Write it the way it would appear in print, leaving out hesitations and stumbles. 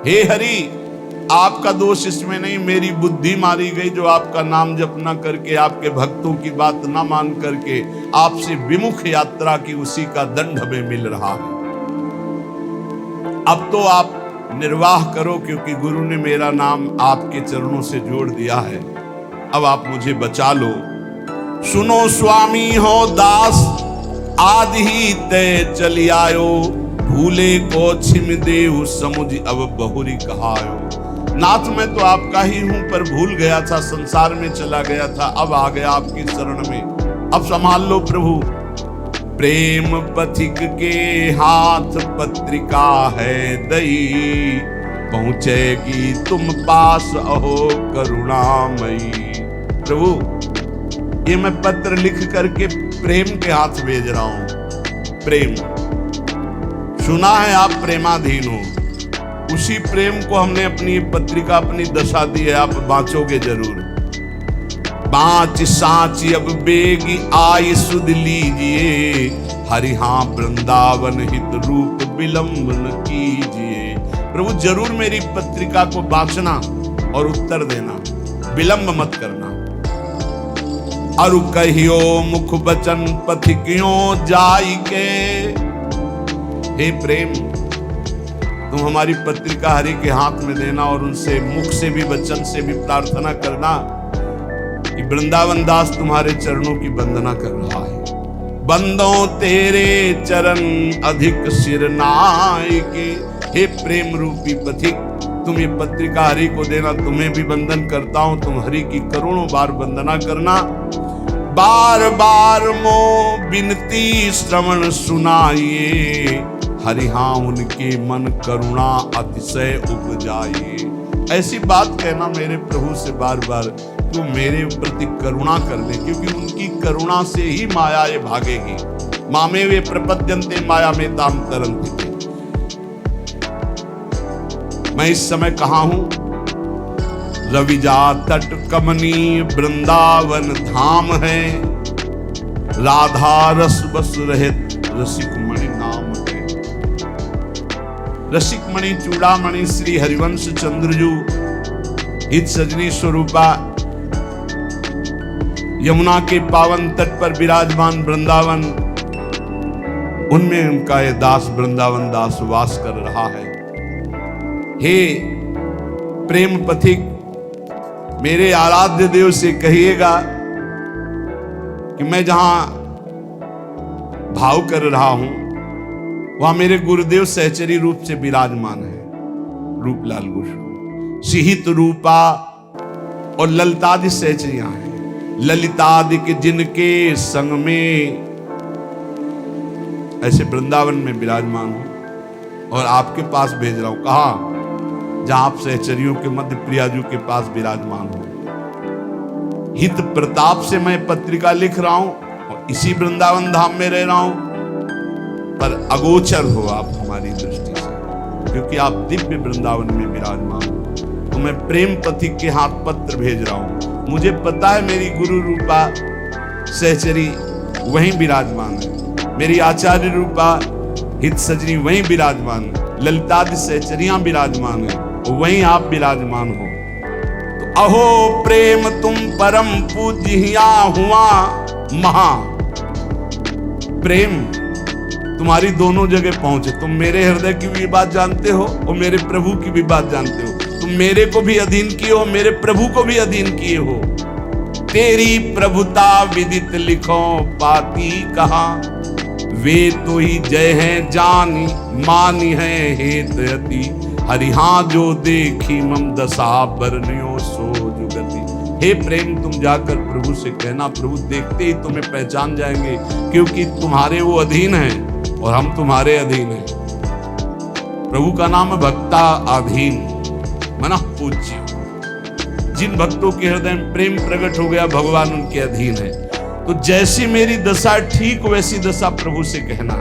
हे हरि, आपका दोष इसमें नहीं, मेरी बुद्धि मारी गई जो आपका नाम जप न करके, आपके भक्तों की बात न मान करके आपसे विमुख यात्रा की, उसी का दंड हमें मिल रहा है। अब तो आप निर्वाह करो, क्योंकि गुरु ने मेरा नाम आपके चरणों से जोड़ दिया है। अब आप मुझे बचा लो। सुनो स्वामी हो दास, आदि ही तय चली आयो, भूले को छिम देहु समुझ अब बहुरी कहायो। नाथ मैं तो आपका ही हूं, पर भूल गया था, संसार में चला गया था, अब आ गया आपकी शरण में, अब संभाल लो प्रभु। प्रेम पथिक के हाथ पत्रिका है दई, पहुंचेगी तुम पास अहो करुणामयी। प्रभु ये मैं पत्र लिख करके प्रेम के हाथ भेज रहा हूं। प्रेम, सुना है आप प्रेमाधीन हो, उसी प्रेम को हमने अपनी पत्रिका, अपनी दशा दी है, आप बांचोगे जरूर। बाँच साँच अब बेगी आई सुध लीजिए, हरि हाँ वृंदावन हित रूप विलंब न कीजिए। प्रभु जरूर मेरी पत्रिका को बांचना और उत्तर देना, विलंब मत करना। अरु कहियो मुख बचन पथिकियों जाई के। हे प्रेम, तुम हमारी पत्रिका हरि के हाथ में देना और उनसे मुख से भी वचन से भी प्रार्थना करना कि वृंदावन दास तुम्हारे चरणों की वंदना कर रहा है। बंदों तेरे चरण अधिक सिर नायके। हे प्रेम रूपी पथिक, तुम ये पत्रिका हरि को देना, तुम्हें भी वंदन करता हूं, तुम हरि की करोड़ों बार वंदना करना। बार बार मो बिनती श्रवण सुनाइए, हरि हाँ उनके मन करुणा अतिशय उपजाइए। ऐसी बात कहना मेरे प्रभु से बार बार, तू मेरे प्रति करुणा कर ले, क्योंकि उनकी करुणा से ही माया ये भागेगी। मामे वे प्रपद्यन्ते माया में ताम तरन्ति। मैं इस समय कहाँ हूं? रविजा तट कमनी वृंदावन धाम है, राधा रस बस रहित रसिक मणि नाम है। रसिक मणि चूड़ामणि श्री हरिवंश चंद्रजू हित सजनी स्वरूपा यमुना के पावन तट पर विराजमान वृंदावन, उनमें उनका ये दास वृंदावन दास वास कर रहा है। हे प्रेम पथिक, मेरे आराध्य देव से कहिएगा कि मैं जहां भाव कर रहा हूं वहां मेरे गुरुदेव सहचरी रूप से विराजमान है। रूपलाल गोस्वामी सिहित रूपा और ललितादि सहचरियां हैं। ललितादि के जिनके संग में ऐसे वृंदावन में विराजमान हूं और आपके पास भेज रहा हूं। कहा? जहां आप सहचरियों के मध्य प्रियाजू के पास विराजमान हो। हित प्रताप से मैं पत्रिका लिख रहा हूं और इसी वृंदावन धाम में रह रहा हूं, पर अगोचर हो आप हमारी दृष्टि से, क्योंकि आप दिव्य वृंदावन में विराजमान हो। तो मैं प्रेम पथिक के हाथ पत्र भेज रहा हूं। मुझे पता है मेरी गुरु रूपा सहचरी वहीं विराजमान है, मेरी आचार्य रूपा हित सजनी वहीं विराजमान है, ललितादि सहचरियां विराजमान है, वहीं आप विराजमान हो। तो अहो प्रेम तुम परम पूज्या हुआ महा। प्रेम तुम्हारी दोनों जगह पहुंचे। तुम मेरे हृदय की भी बात जानते हो और मेरे प्रभु की भी बात जानते हो। तुम मेरे को भी अधीन किए हो, मेरे प्रभु को भी अधीन किए हो। तेरी प्रभुता विदित लिखो पाती कहा, वे तो ही जय है जानी मानी है हेतयति। हरिहा जो देखी मम दशा बरनियो सो जुगति। हे प्रेम, तुम जाकर प्रभु से कहना, प्रभु देखते ही तुम्हें पहचान जाएंगे, क्योंकि तुम्हारे वो अधीन हैं और हम तुम्हारे अधीन हैं। प्रभु का नाम भक्ता अधीन मना पूज्य। जिन भक्तों के हृदय में प्रेम प्रकट हो गया, भगवान उनके अधीन है। तो जैसी मेरी दशा ठीक वैसी दशा प्रभु से कहना।